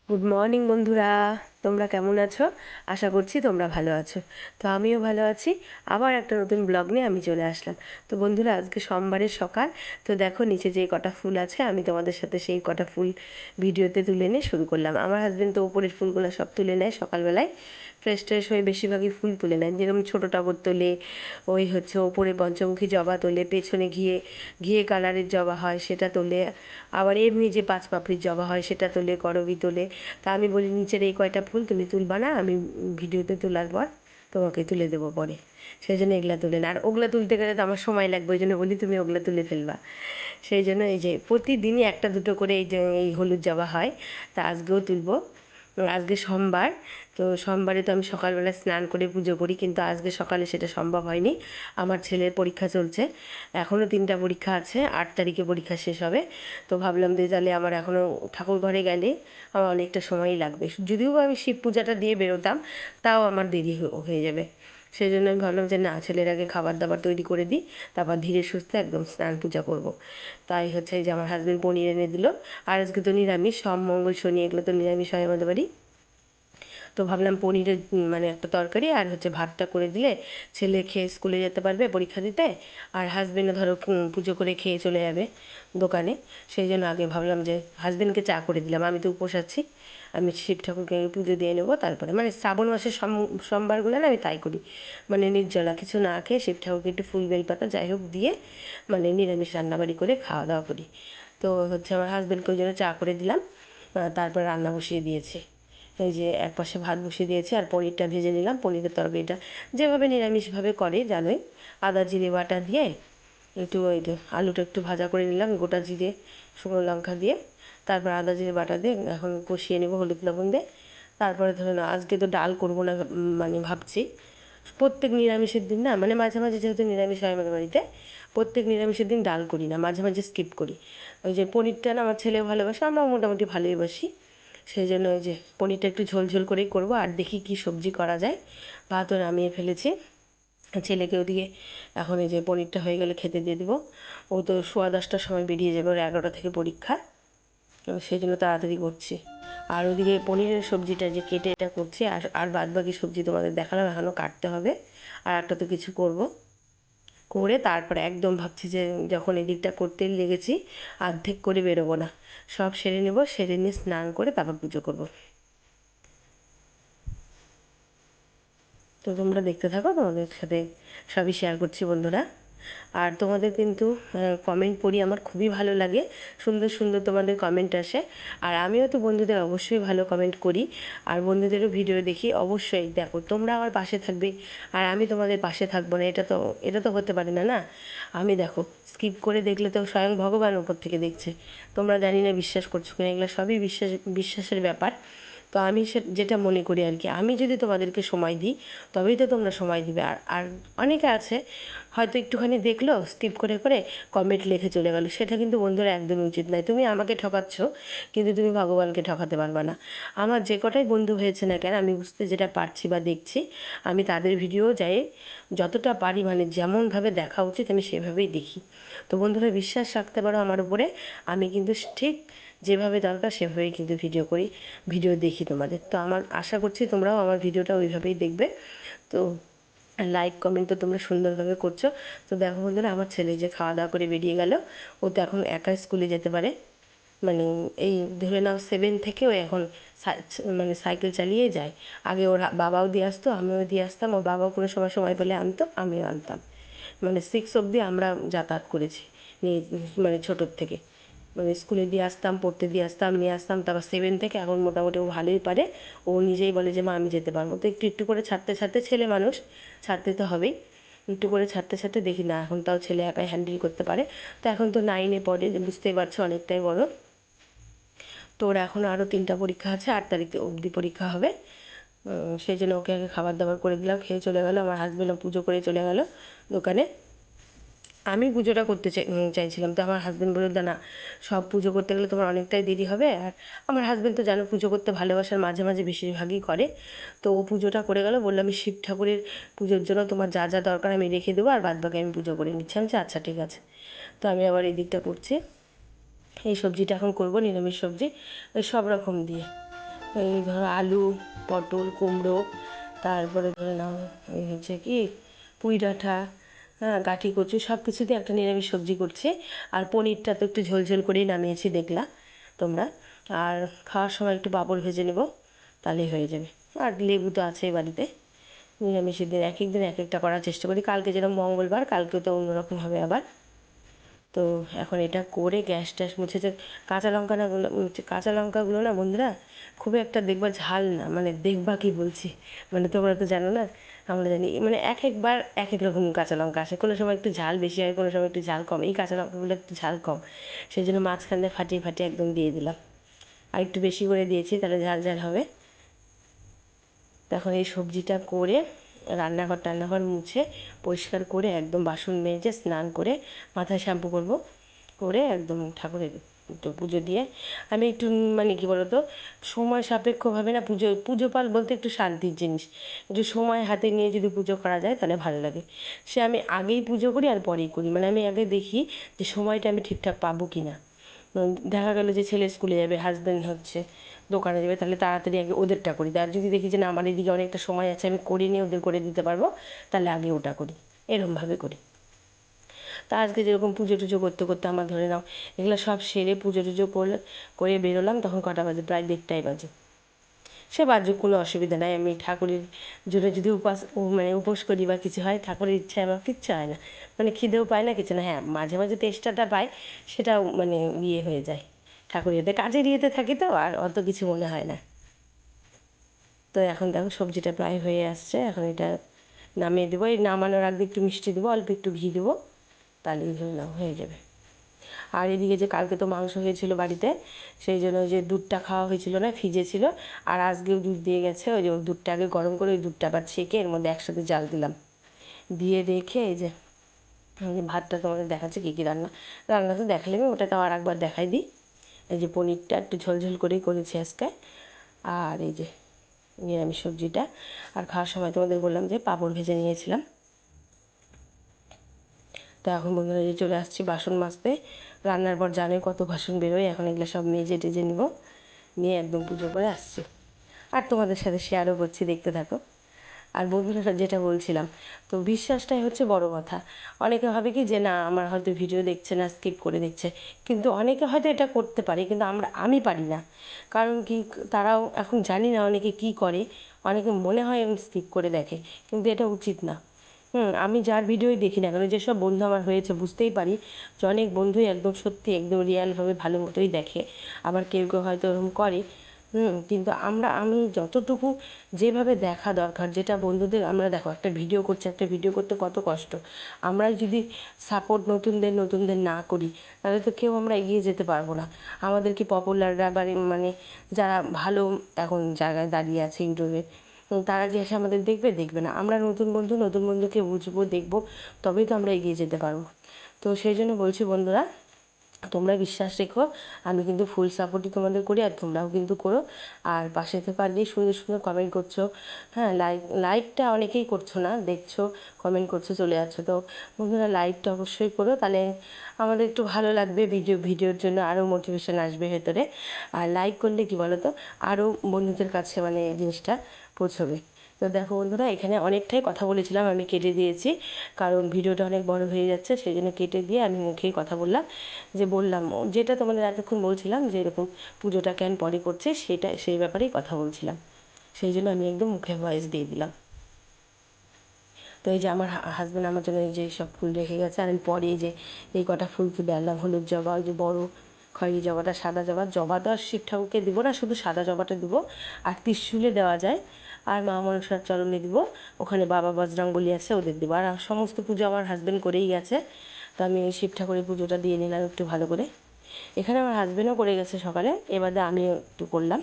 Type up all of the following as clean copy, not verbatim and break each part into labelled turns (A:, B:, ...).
A: Good morning বন্ধুরা, তোমরা কেমন আছো? আশা করছি তোমরা ভালো আছো। তো আমিও ভালো আছি। আবার একটা নতুন ব্লগ নিয়ে আমি চলে আসলাম। তো বন্ধুরা, আজকে সোমবারের সকাল। তো দেখো নিচে যে কটা ফুল আছে, আমি তোমাদের সাথে সেই কটা ফুল ভিডিওতে তুলে নিয়ে শুরু করলাম। আমার হাজবেন্ড তো ওপরের ফুলগুলো সব তুলে নেয় সকালবেলায়, ফ্রেশ ট্রেশ হয়ে বেশিরভাগই ফুল তুলে নেয়। যেরকম ছোটো টগর তোলে, ওই হচ্ছে ওপরে পঞ্চমুখী জবা তোলে, পেছনে ঘিয়ে ঘিয়ে কালারের জবা হয় সেটা তোলে, আবার এমনি যে পাঁচ পাপড়ির জবা হয় সেটা তোলে, করবী তোলে। তা আমি বলি নিচের এই কয়টা ফুল তুমি তুলবা না, আমি ভিডিওতে তোলার পর তোমাকে তুলে দেবো পরে। সেই জন্য এগুলা তুলে না, আর ওগুলা তুলতে গেলে তো আমার সময় লাগবে, ওই জন্য বলি তুমি ওগুলা তুলে ফেলবা। সেই জন্য এই যে প্রতিদিনই একটা দুটো করে এই যে এই হলুদ জবা হয়, তা আজকেও তুলবো। আজকে সোমবার, তো সোমবারে তো আমি সকালবেলা স্নান করে পুজো করি, কিন্তু আজকে সকালে সেটা সম্ভব হয়নি। আমার ছেলের পরীক্ষা চলছে, এখনও 3টা পরীক্ষা আছে, 8 তারিখে পরীক্ষা শেষ হবে। তো ভাবলাম যে তাহলে আমার এখনও ঠাকুর ঘরে গেলে আমার অনেকটা সময়ই লাগবে, যদিও আমি শিব পূজাটা দিয়ে বেরোতাম, তাও আমার দেরি হয়ে যাবে। সেই জন্য আমি ভাবলাম যে না, ছেলের আগে খাবার দাবার তৈরি করে দিই, তারপর ধীরে সুস্থে একদম স্নান পূজা করব। তাই হচ্ছে এই যে আমার হাজব্যান্ড পনির এনে দিল। আর আজকে তো নিরামিষ, সব মঙ্গল শনি এগুলো তো নিরামিষ হয় আমাদের বাড়ি। তো ভাবলাম পনিরের মানে একটা তরকারি আর হচ্ছে ভাতটা করে দিলে ছেলে খেয়ে স্কুলে যেতে পারবে পরীক্ষা দিতে, আর হাজবেন্ডও ধরো পুজো করে খেয়ে চলে যাবে দোকানে। সেই জন্য আগে ভাবলাম যে হাজবেন্ডকে চা করে দিলাম, আমি তো উপোস আছি, আমি শিব ঠাকুরকে পুজো দিয়ে নেবো, তারপরে মানে শ্রাবণ মাসের সোমবারগুলো না আমি তাই করি, মানে নির্জলা কিছু না খেয়ে শিব ঠাকুরকে একটু ফুল বেলপাতা যাই হোক দিয়ে মানে নিরামিষ রান্নাবাড়ি করে খাওয়া দাওয়া করি। তো হচ্ছে আমার হাজবেন্ডকে ওই জন্য চা করে দিলাম, তারপর রান্না বসিয়ে দিয়েছি। এই যে একপাশে ভাত বসিয়ে দিয়েছি আর পনিরটা ভেজে নিলাম। পনিরের তরকারিটা যেভাবে নিরামিষভাবে করে জানোই, আদা জিরে বাটা দিয়ে একটু ওই আলুটা একটু ভাজা করে নিলাম গোটা জিরে শুকনো লঙ্কা দিয়ে, তারপর আদা জিরে বাটা দিয়ে এখন কষিয়ে নেবো হলুদ লবণ দিয়ে। তারপরে ধরুন আজকে তো ডাল করবো না, মানে ভাবছি প্রত্যেক নিরামিষের দিন না, মানে মাঝে মাঝে যেহেতু নিরামিষ হয় আমাদের বাড়িতে, প্রত্যেক নিরামিষের দিন ডাল করি না, মাঝে মাঝে স্কিপ করি। ওই যে পনিরটা না আমার ছেলেও ভালোবাসে, আমরাও মোটামুটি ভালোই বাসি। সেই জন্য ওই যে পনিরটা একটু ঝোল ঝোল করেই করবো, আর দেখি কী সবজি করা যায়। ভাতও নামিয়ে ফেলেছি, ছেলেকে ওদিকে এখন এই যে পনিরটা হয়ে গেলে খেতে দিয়ে দেবো। ও তো 10:15টার সময় বেরিয়ে যাবে, ওর 11টা থেকে পরীক্ষা, সেই জন্য তাড়াতাড়ি করছি। আর ওদিকে পনিরের সবজিটা যে কেটে এটা করছি, আর আর বাদ বাকি সবজি তোমাদের দেখালাম, এখনও কাটতে হবে। আর একটা তো কিছু করব, করে তারপরে একদম ভাবছি যে যখন এদিকটা করতে লেগেছি অর্ধেক করে বেরোবো না, সব সেরে নেবো, সেরে নিয়ে স্নান করে তারপর পুজো করবো। তো তোমরা দেখতে থাকো, তোমাদের সাথে সবই শেয়ার করছি বন্ধুরা। আর তোমাদের কিন্তু কমেন্ট পড়ি, আমার খুবই ভালো লাগে, সুন্দর সুন্দর তোমাদের কমেন্ট আসে। আর আমিও তো বন্ধুদের অবশ্যই ভালো কমেন্ট করি, আর বন্ধুদেরও ভিডিও দেখি। অবশ্যই দেখো, তোমরা আমার পাশে থাকবে আর আমি তোমাদের পাশে থাকবো না, এটা তো হতে পারে না, না। আমি দেখো স্কিপ করে দেখলে তো স্বয়ং ভগবান ওপর থেকে দেখছে। তোমরা জানি না বিশ্বাস করছো কিনা, এগুলো সবই বিশ্বাসের ব্যাপার। তো আমি যেটা মনে করি আর কি, আমি যদি তোমাদেরকে সময় দিই তবেই তো তোমরা সময় দিবে। আর আর অনেকে আছে হয়তো একটুখানি দেখলো, স্কিপ করে করে কমেন্ট লিখে চলে গেলো, সেটা কিন্তু বন্ধুরা একদমই উচিত নয়। তুমি আমাকে ঠকাচ্ছ, কিন্তু তুমি ভগবানকে ঠকাতে পারবে না। আমার যে কটাই বন্ধু হয়েছে না কেন, আমি বুঝতে যেটা পারছি বা দেখছি, আমি তাদের ভিডিও যাই যতটা পারি, মানে যেমনভাবে দেখা উচিত আমি সেভাবেই দেখি। তো বন্ধুরা বিশ্বাস রাখতে পারো আমার উপরে, আমি কিন্তু ঠিক যেভাবে দরকার সেভাবেই কিন্তু ভিডিও দেখি তোমাদের। তো আমার আশা করছি তোমরাও আমার ভিডিওটা ওইভাবেই দেখবে। তো লাইক কমেন্ট তো তোমরা সুন্দরভাবে করছো। তো দেখো বন্ধুরা, আমার ছেলে যে খাওয়া দাওয়া করে বেরিয়ে গেল, ও তো এখন একা স্কুলে যেতে পারে, মানে এই ধরে নাও 7 থেকে ও এখন মানে সাইকেল চালিয়ে যায়। আগে ওর বাবাও দিয়ে আসতো, আমিও দিয়ে আসতাম, ওর বাবাও কোনো সময় সময় পেলে আনতো, আমিও আনতাম। মানে 6 অবধি আমরা যাতায়াত করেছি নিয়ে, মানে ছোটোর থেকে, মানে স্কুলে দিয়ে আসতাম, পড়তে দিয়ে আসতাম, নিয়ে আসতাম। তারপর 7 থেকে এখন মোটামুটি ও ভালোই পারে, ও নিজেই বলে যে মা আমি যেতে পারবো। তো একটু একটু করে ছাড়তে ছাড়তে, ছেলে মানুষ ছাড়তে তো হবেই, একটু করে ছাড়তে ছাড়তে দেখি না, এখন তাও ছেলে একাই হ্যান্ডেল করতে পারে। তো এখন তো 9-এ পড়ে, বুঝতেই পারছো অনেকটাই বড়। তো ওর এখন আরও 3টা পরীক্ষা আছে, 8 তারিখ অবধি পরীক্ষা হবে। সেই জন্য ওকে আগে খাবার দাবার করে দিলাম, খেয়ে চলে গেলো। আমার হাজবেন্ডও পুজো করে চলে গেলো দোকানে। আমি পুজোটা করতে চাইছিলাম, তো আমার হাজবেন্ড বলল না, সব পুজো করতে গেলে তোমার অনেকটাই দেরি হবে। আর আমার হাজবেন্ড তো জানো পুজো করতে ভালোবাসার, মাঝে মাঝে বেশিরভাগই করে। তো ও পুজোটা করে গেল, বললাম আমি শিব ঠাকুরের পুজোর জন্য তোমার যা যা দরকার আমি রেখে দেবো, আর বাদ বাকি আমি পুজো করে নিচ্ছি। আমি আচ্ছা ঠিক আছে। তো আমি আবার এই দিকটা করছি, এই সবজিটা এখন করবো নিরামিষ সবজি, ওই সব রকম দিয়ে এই ধরো আলু, পটল, কুমড়ো, তারপরে ধরে নাও এই হচ্ছে কি পুঁই ডাঁটা, হ্যাঁ গাঁঠি কচু, সব কিছু দিয়ে একটা নিরামিষ সবজি করছি। আর পনিরটা তো একটু ঝোলঝোল করেই নামিয়েছি দেখলা তোমরা। আর খাওয়ার সময় একটু পাঁপড় ভেজে নেব, তাহলেই হয়ে যাবে। আর লেবু তো আছেই বাড়িতে। নিরামিষের দিন এক এক দিন এক একটা করার চেষ্টা করি। কালকে যেরকম মঙ্গলবার, কালকে তো অন্যরকম হবে আবার। তো এখন এটা করে গ্যাস ট্যাস মুছে যে কাঁচা লঙ্কাগুলো না বন্ধুরা খুব একটা দেখবা ঝাল না, মানে দেখবা কি বলছি, মানে তোমরা তো জানো না, আমরা জানি, মানে এক একবার এক এক রকম কাঁচা লঙ্কা আসে। কোনো সময় একটু ঝাল বেশি হয়, কোনো সময় একটু ঝাল কম। এই কাঁচা লঙ্কাগুলো একটু ঝাল কম, সেই জন্য মাঝখানে ফাটিয়ে ফাটিয়ে একদম দিয়ে দিলাম। আর একটু বেশি করে দিয়েছি, তাহলে ঝাল ঝাল হবে। তখন এই সবজিটা করে রান্নাঘর মুছে পরিষ্কার করে একদম বাসন মেজে স্নান করে মাথায় শ্যাম্পু করব, করে একদম ঠাকুরের একটু পুজো দিয়ে আমি একটু মানে কী বলতো সময় সাপেক্ষভাবে না, পুজো পাল বলতে একটু শান্তির জিনিস, একটু সময় হাতে নিয়ে যদি পুজো করা যায় তাহলে ভালো লাগে। সে আমি আগেই পুজো করি আর পরেই করি, মানে আমি আগে দেখি যে সময়টা আমি ঠিকঠাক পাবো কি না। দেখা গেলো যে ছেলে স্কুলে যাবে, হাজব্যান্ড হচ্ছে দোকানে যাবে, তাহলে তাড়াতাড়ি আগে ওদেরটা করি। আর যদি দেখি যে না আমার এদিকে অনেকটা সময় আছে, আমি করে নিয়ে ওদের করে দিতে পারবো, তাহলে আগে ওটা করি, এরমভাবে করি। তা আজকে যেরকম পুজো টুজো করতে করতে আমার ধরে নাও এগুলো সব সেরে পুজো টুজো করে বেরোলাম, তখন কটা বাজে, প্রায় 1:30টাই বাজে। সে বাজুক, কোনো অসুবিধা নাই। আমি ঠাকুরের জন্য যদি মানে উপোস করি বা কিছু হয়, ঠাকুরের ইচ্ছায় আমার কিচ্ছু হয় না, মানে খিদেও পায় না, কিছু না। হ্যাঁ মাঝে মাঝে তেষ্টাটা পায়, সেটাও মানে ইয়ে হয়ে যায়, ঠাকুরের ইয়েতে কাজের ইয়েতে থাকি তো আর অত কিছু মনে হয় না। তো এখন দেখো সবজিটা প্রায় হয়ে আসছে, এখন এটা নামিয়ে দেবো। এই নামানোর আগে একটু মিষ্টি দেবো, অল্প একটু ঘি দেবো, তাহলেই হয়ে যাবে। আর এদিকে যে কালকে তো মাংস হয়েছিল বাড়িতে, সেই জন্য ওই যে দুধটা খাওয়া হয়েছিল না, ফ্রিজে ছিল। আর আজকেও দুধ দিয়ে গেছে, ওই যে দুধটা আগে গরম করে ওই দুধটা আবার ছেঁকে এর মধ্যে একসাথে জাল দিলাম, দিয়ে রেখে এই যে ভাতটা তোমাদের দেখাচ্ছে কী কী রান্না তো দেখালে, ওটা তো আর একবার দেখাই দিই। এই যে পনিরটা একটু ঝোলঝোল করেই করেছি আজকে, আর এই যে নিরামিষ সবজিটা। আর খাওয়ার সময় তোমাদের বললাম যে পাঁপড় ভেজে নিয়েছিলাম। তো এখন বন্ধুরা যে চলে আসছি বাসন মাজতে। রান্নার পর জানোই কত বাসন বেরোয়, এখন এগুলো সব মেজে টেজে নিব, নিয়ে একদম পুজো করে আসছি। আর তোমাদের সাথে শেয়ারও করছি, দেখতে থাকো। আর বন্ধুরা যেটা বলছিলাম, তো বিশ্বাসটাই হচ্ছে বড় কথা। অনেকে ভাবে কি যে না আমার হয়তো ভিডিও দেখছে না, স্কিপ করে দেখছে, কিন্তু অনেকে হয়তো এটা করতে পারে, কিন্তু আমি পারি না। কারণ কি, তারাও এখন জানি না অনেকে কি করে, অনেকে মনে হয় স্কিপ করে দেখে, কিন্তু এটা উচিত না। আমি যার ভিডিওই দেখি না কেন, যেসব বন্ধু আমার হয়েছে বুঝতেই পারি যে অনেক বন্ধুই একদম সত্যি একদম রিয়ালভাবে ভালো মতোই দেখে। আবার কেউ কেউ হয়তো ওরকম করে, কিন্তু আমি যতটুকু যেভাবে দেখা দরকার, যেটা বন্ধুদের, আমরা দেখো একটা ভিডিও করছি, একটা ভিডিও করতে কত কষ্ট। আমরা যদি সাপোর্ট নতুনদের না করি, তাহলে তো কেউ আমরা এগিয়ে যেতে পারবো না। আমাদেরকে পপুলাররা মানে যারা ভালো এখন জায়গায় দাঁড়িয়ে আছে ইউটিউবে, তারা যে এসে আমাদের দেখবে না। আমরা নতুন বন্ধুকে বুঝবো, দেখবো, তবেই তো আমরা এগিয়ে যেতে পারবো। তো সেই জন্য বলছি বন্ধুরা, তোমরা বিশ্বাস রেখো, আমি কিন্তু ফুল সাপোর্টই তোমাদের করি, আর তোমরাও কিন্তু করো। আর পাশে থেকে পারলেই সুন্দর সুন্দর কমেন্ট করছো, হ্যাঁ লাইকটা অনেকেই করছো না, দেখছো কমেন্ট করছো চলে যাচ্ছো। তো বন্ধুরা লাইকটা অবশ্যই করো, তাহলে আমাদের একটু ভালো লাগবে, ভিডিওর জন্য আরও মোটিভেশন আসবে ভেতরে। আর লাইক করলে কি বলো তো, আরও বন্ধুদের কাছে মানে জিনিসটা পৌঁছবে। তো দেখো বন্ধুরা, এখানে অনেকটাই কথা বলেছিলাম, আমি কেটে দিয়েছি, কারণ ভিডিওটা অনেক বড় হয়ে যাচ্ছে, সেই জন্য কেটে দিয়ে আমি মুখেই কথা বললাম। যে বললাম যেটা তোমাদের এতক্ষণ বলছিলাম যে এরকম পুজোটা কেন পরে করছে, সেই ব্যাপারেই কথা বলছিলাম, সেই জন্য আমি একদম মুখে ভয়েস দিয়ে দিলাম। তো এই যে আমার হাজব্যান্ড আমার জন্য এই যে সব ফুল রেখে গেছে, আর আমি পরে এই যে এই কটা ফুল তুলে আনলাম, হলুদ জবা, ওই যে বড়ো খয়েরি জবাটা, সাদা জবা তো আর শিব ঠাকুরকে দেবো না, শুধু সাদা জবাটা দেবো। আর ত্রিশূলে দেওয়া যায়, আর মা মনসার চরণে দিব, ওখানে বাবা বজরংবলী আছে ওদের দেবো। আর সমস্ত পুজো আমার হাজব্যান্ড করেই গেছে, তো আমি এই শিব ঠাকুরের পুজোটা দিয়ে নিলাম একটু ভালো করে। এখানে আমার হাজব্যান্ডও করে গেছে সকালে, এবারে আমিও একটু করলাম,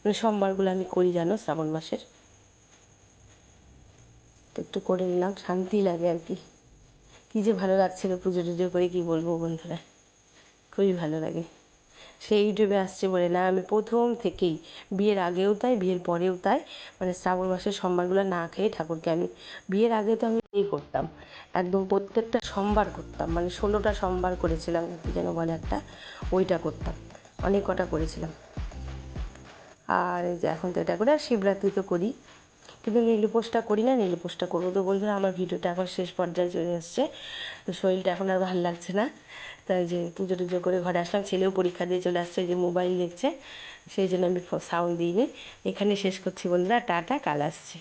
A: মানে সোমবারগুলো আমি করি জানো শ্রাবণ মাসের, তো একটু করে নিলাম, শান্তি লাগে আর কি। কী যে ভালো লাগছিলো পুজো টুজো করে, কী বলবো বন্ধুরা, খুবই ভালো লাগে। সে ইউটিউবে আসছে বলে না, আমি প্রথম থেকেই, বিয়ের আগেও তাই, বিয়ের পরেও তাই, মানে শ্রাবণ মাসের সোমবারগুলো না খেয়ে ঠাকুরকে আমি, বিয়ের আগে তো আমি এই করতাম, একদম প্রত্যেকটা সোমবার করতাম, মানে 16টা সোমবার করেছিলাম কি যেন বলে একটা, ওইটা করতাম, অনেক কটা করেছিলাম। আর এই যে এখন তো এটা করে, আর শিবরাত্রি তো করি, কিন্তু নীল উপোসটা করি না, নীল উপোসটা করবো। তো বন্ধুরা আমার ভিডিওটা এখন শেষ পর্যায়ে চলে এসছে, তো শরীরটা এখন আর ভালো লাগছে না, তাই যে পুজো টুজো করে ঘরে আসলাম। ছেলেও পরীক্ষা দিয়ে চলে আসছে, যে মোবাইল দেখছে, সেই জন্য আমি সাউন্ড দিইনি। এখানে শেষ করছি বন্ধুরা, টাটা, কাল আসছি।